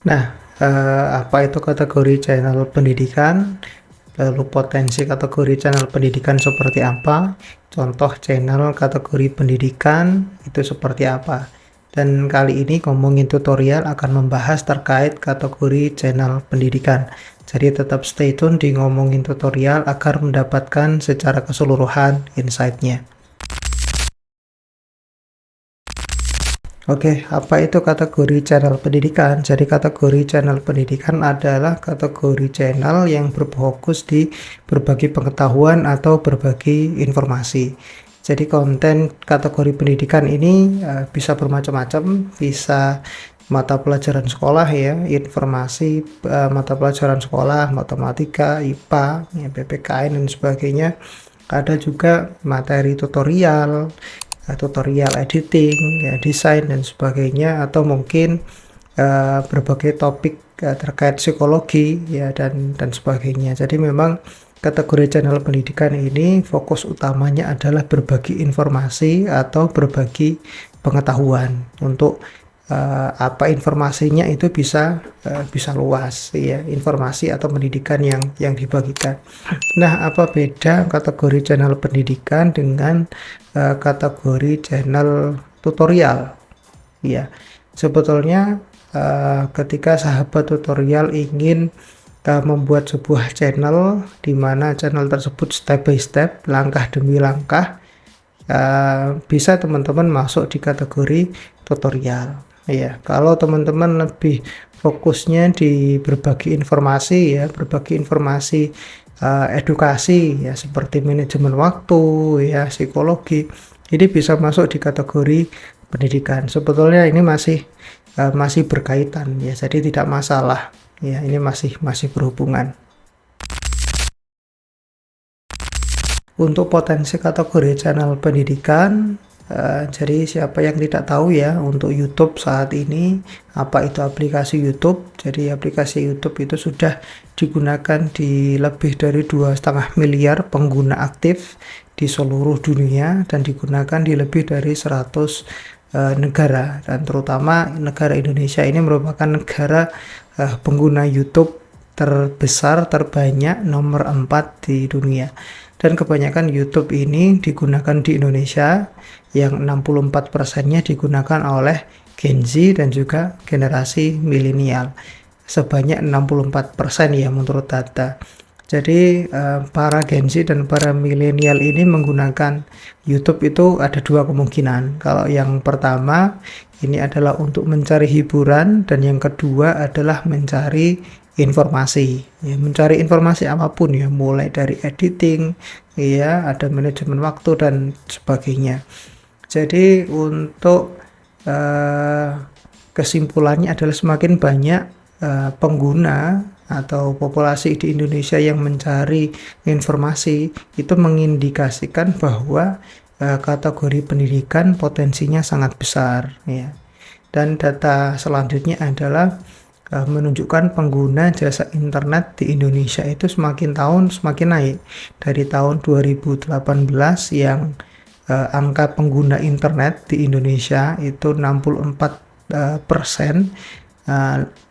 Nah, apa itu kategori channel pendidikan? Lalu potensi kategori channel pendidikan seperti apa? Contoh channel kategori pendidikan itu seperti apa? Dan kali ini ngomongin tutorial akan membahas terkait kategori channel pendidikan. Jadi tetap stay tune di ngomongin tutorial agar mendapatkan secara keseluruhan insight-nya. Oke, apa itu kategori channel pendidikan? Jadi kategori channel pendidikan adalah kategori channel yang berfokus di berbagi pengetahuan atau berbagi informasi. Jadi konten kategori pendidikan ini bisa bermacam-macam, bisa mata pelajaran sekolah ya, informasi mata pelajaran sekolah, matematika, IPA, ya, PPKN dan sebagainya. Ada juga materi tutorial editing, ya, desain dan sebagainya, atau mungkin berbagai topik terkait psikologi ya dan sebagainya. Jadi memang kategori channel pendidikan ini fokus utamanya adalah berbagi informasi atau berbagi pengetahuan untuk apa informasinya itu bisa luas ya, informasi atau pendidikan yang dibagikan. Nah, apa beda kategori channel pendidikan dengan kategori channel tutorial? Ya, sebetulnya ketika sahabat tutorial ingin membuat sebuah channel di mana channel tersebut step by step, langkah demi langkah, bisa teman-teman masuk di kategori tutorial. Ya, kalau teman-teman lebih fokusnya di berbagi informasi ya, berbagi informasi edukasi ya seperti manajemen waktu ya, psikologi, ini bisa masuk di kategori pendidikan. Sebetulnya ini masih berkaitan ya, jadi tidak masalah ya, ini masih berhubungan. Untuk potensi kategori channel pendidikan, jadi siapa yang tidak tahu ya, untuk YouTube saat ini, apa itu aplikasi YouTube? Jadi aplikasi YouTube itu sudah digunakan di lebih dari 2,5 miliar pengguna aktif di seluruh dunia dan digunakan di lebih dari 100 negara, dan terutama negara Indonesia ini merupakan negara pengguna YouTube terbesar, terbanyak, nomor 4 di dunia. Dan kebanyakan YouTube ini digunakan di Indonesia, yang 64%-nya digunakan oleh Gen Z dan juga generasi milenial. Sebanyak 64% ya menurut data. Jadi para Gen Z dan para milenial ini menggunakan YouTube itu ada dua kemungkinan. Kalau yang pertama ini adalah untuk mencari hiburan, dan yang kedua adalah mencari informasi ya, mencari informasi apapun ya, mulai dari editing ya, ada manajemen waktu dan sebagainya. Jadi untuk kesimpulannya adalah semakin banyak pengguna atau populasi di Indonesia yang mencari informasi, itu mengindikasikan bahwa kategori pendidikan potensinya sangat besar ya. Dan data selanjutnya adalah menunjukkan pengguna jasa internet di Indonesia itu semakin tahun semakin naik. Dari tahun 2018 yang angka pengguna internet di Indonesia itu 64%,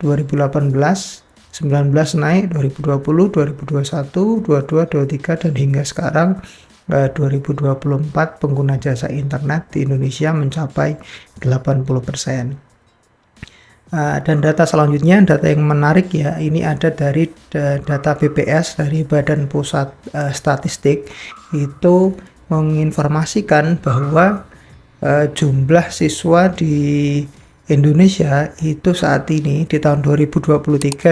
2018, 19 naik, 2020, 2021, 22, 23, dan hingga sekarang 2024 pengguna jasa internet di Indonesia mencapai 80%. Dan data selanjutnya, data yang menarik ya, ini ada dari data BPS, dari Badan Pusat Statistik, itu menginformasikan bahwa jumlah siswa di Indonesia itu saat ini di tahun 2023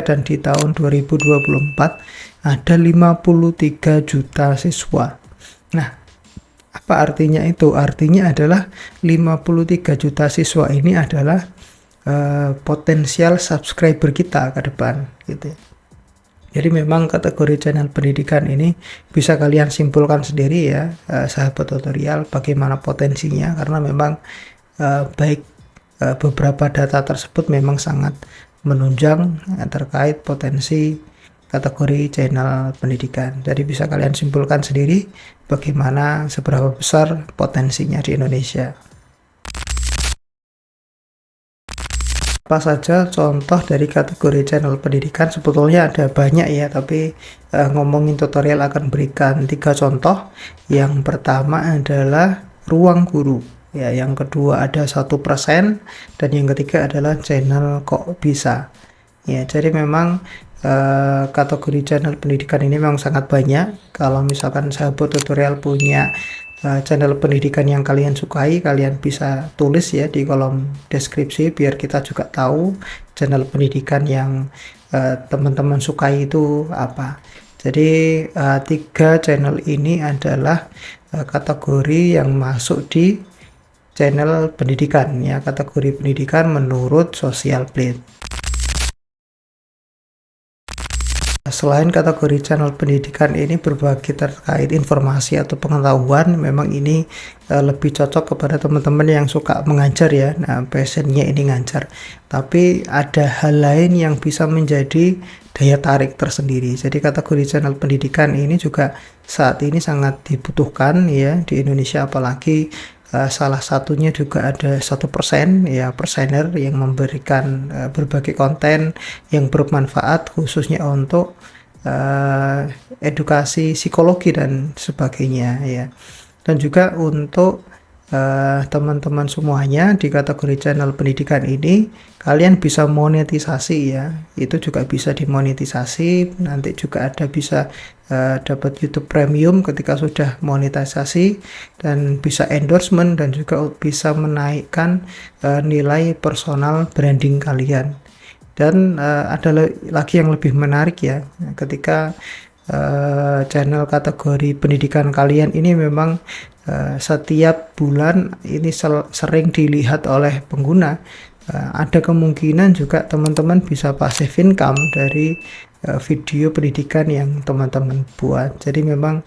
dan di tahun 2024 ada 53 juta siswa. Nah, apa artinya itu? Artinya adalah 53 juta siswa ini adalah potensial subscriber kita ke depan gitu ya. Jadi memang kategori channel pendidikan ini bisa kalian simpulkan sendiri ya, sahabat tutorial, bagaimana potensinya, karena memang baik beberapa data tersebut memang sangat menunjang terkait potensi kategori channel pendidikan. Jadi bisa kalian simpulkan sendiri bagaimana seberapa besar potensinya di Indonesia. Apa saja contoh dari kategori channel pendidikan? Sebetulnya ada banyak ya, tapi ngomongin tutorial akan berikan 3 contoh. Yang pertama adalah Ruang Guru. Ya, yang kedua ada 1%, dan yang ketiga adalah channel Kok Bisa. Ya, jadi memang kategori channel pendidikan ini memang sangat banyak. Kalau misalkan sahabat tutorial punya channel pendidikan yang kalian sukai, kalian bisa tulis ya di kolom deskripsi biar kita juga tahu channel pendidikan yang teman-teman sukai itu apa. Jadi 3 channel ini adalah kategori yang masuk di channel pendidikan ya, kategori pendidikan menurut Social Blade. Selain kategori channel pendidikan ini berbagi terkait informasi atau pengetahuan, memang ini lebih cocok kepada teman-teman yang suka mengajar ya. Nah, passionnya ini ngajar. Tapi ada hal lain yang bisa menjadi daya tarik tersendiri. Jadi kategori channel pendidikan ini juga saat ini sangat dibutuhkan ya di Indonesia, apalagi salah satunya juga ada 1% ya, persener yang memberikan berbagai konten yang bermanfaat khususnya untuk edukasi psikologi dan sebagainya ya. Dan juga untuk teman-teman semuanya di kategori channel pendidikan ini, kalian bisa monetisasi ya, itu juga bisa dimonetisasi. Nanti juga ada bisa dapat YouTube Premium ketika sudah monetisasi, dan bisa endorsement, dan juga bisa menaikkan nilai personal branding kalian. Dan ada lagi yang lebih menarik ya, ketika channel kategori pendidikan kalian ini memang setiap bulan ini sering dilihat oleh pengguna, ada kemungkinan juga teman-teman bisa passive income dari video pendidikan yang teman-teman buat. Jadi memang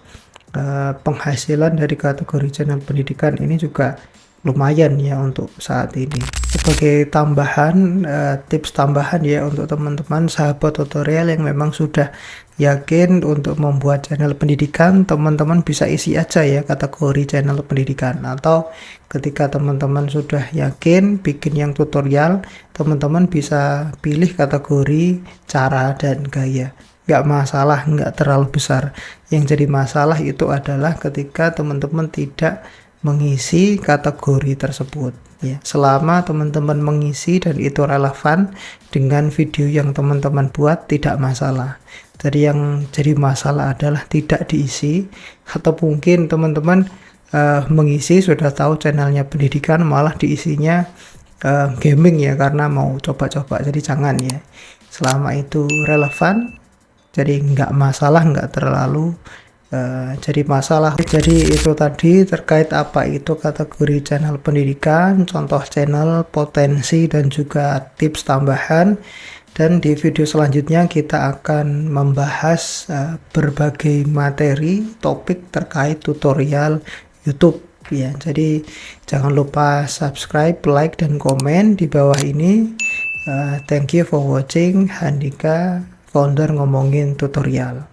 penghasilan dari kategori channel pendidikan ini juga lumayan ya untuk saat ini. Sebagai tambahan, tips tambahan ya untuk teman-teman sahabat tutorial yang memang sudah yakin untuk membuat channel pendidikan, teman-teman bisa isi aja ya kategori channel pendidikan. Atau ketika teman-teman sudah yakin bikin yang tutorial, teman-teman bisa pilih kategori cara dan gaya. Nggak masalah, nggak terlalu besar. Yang jadi masalah itu adalah ketika teman-teman tidak mengisi kategori tersebut ya. Selama teman-teman mengisi dan itu relevan dengan video yang teman-teman buat, tidak masalah. Jadi yang jadi masalah adalah tidak diisi, atau mungkin teman-teman mengisi sudah tahu channelnya pendidikan, malah diisinya gaming ya, karena mau coba-coba. Jadi jangan ya, selama itu relevan, jadi nggak masalah, nggak terlalu jadi masalah. Jadi itu tadi terkait apa itu kategori channel pendidikan, contoh channel, potensi, dan juga tips tambahan. Dan di video selanjutnya kita akan membahas berbagai materi topik terkait tutorial YouTube ya. Jadi jangan lupa subscribe, like, dan komen di bawah ini. Thank you for watching. Handika, founder Ngomongin Tutorial.